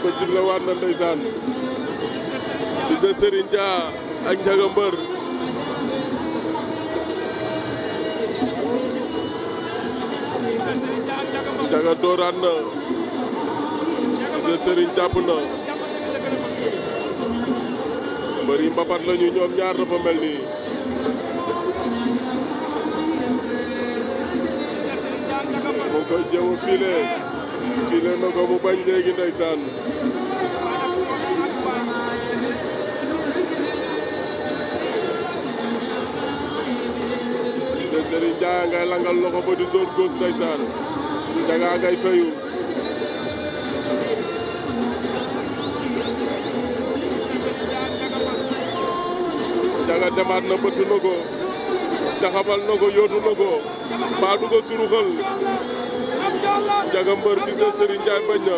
ba sifflé waat na ndeysaan Fils de Serigne Dia ak Ndiaga Mbeur Ndiaga dooraat na Fils de Serigne jàpp na mbër yi mbapat lañu ñoom ñaar dafa mel ni mu koy jéem a filé na ko mu bañ léegi ndeysaan Fils de Serigne Dia ngay langal loxo ba di doon góos ndeysaan Ndiaga ngay fayu Ndiaga demaat na bëtt na ko caxabal na ko yóotu na ko mbaa du ko suruxal Ndiaga Mbeur Fils de Serigne Dia bañ na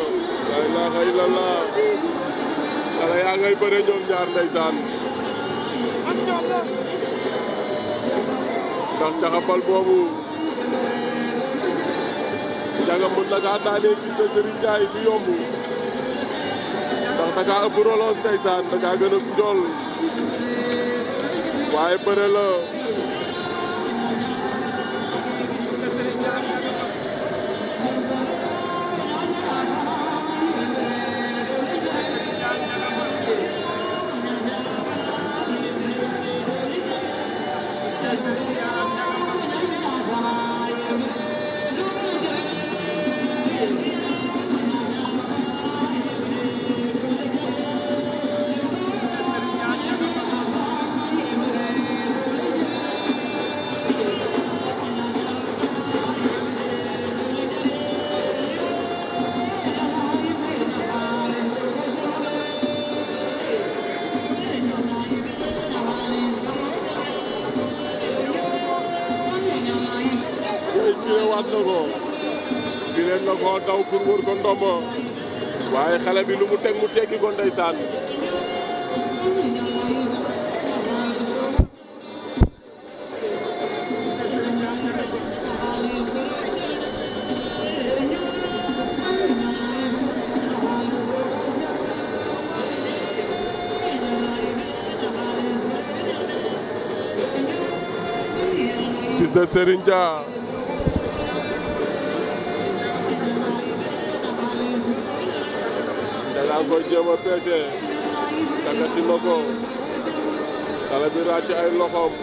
la ilaha illallah xale yaa ngay bëre ñoom ñaar ndeysaan ndax caxabal boobu Ndiaga mën na kaa daanee Fils de Serigne Dia du yomb ndax da kaa ëpp relance ndeysaan da kaa gën a njool waaye bëre la fileen na ko daw pour wër ko ndombo waaye xale bi lu mu teg mu tekki ko ndeysaan Fils de Serigne Dia Ndiaga koy jéem a peese takati na ko xale bi ràcc ay loxoom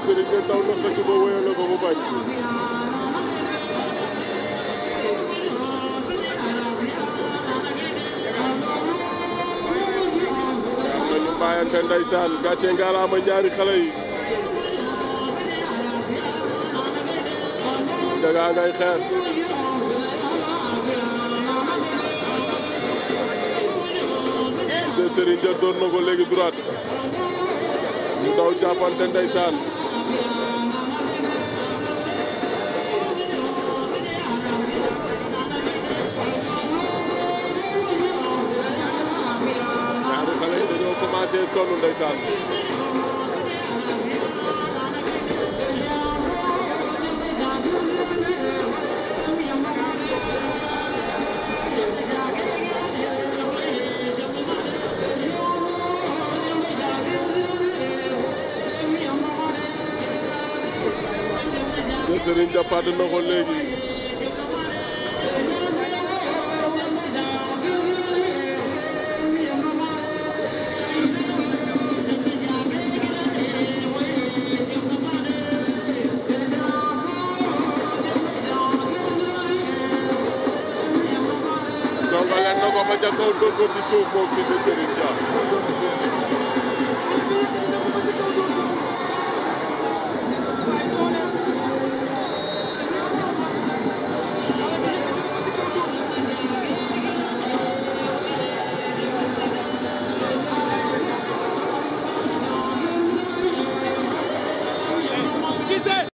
Serigne daw na xëcc ba wéyal na ko mu bañ am nañu mbaayante ndeysaan gàcce ngalaama ñaari xale yi Ndiaga ngay xeex Fils de Serigne Dia doon na ko léegi droite ñu daw jàppante ndeysaan ñaari xale yi dañoo commencé sonn ndeysaan Serigne Dia pàdd na ko léegi songaleen na ko ba ca kaw dóor ko ci suuf moom Fils de Serigne Dia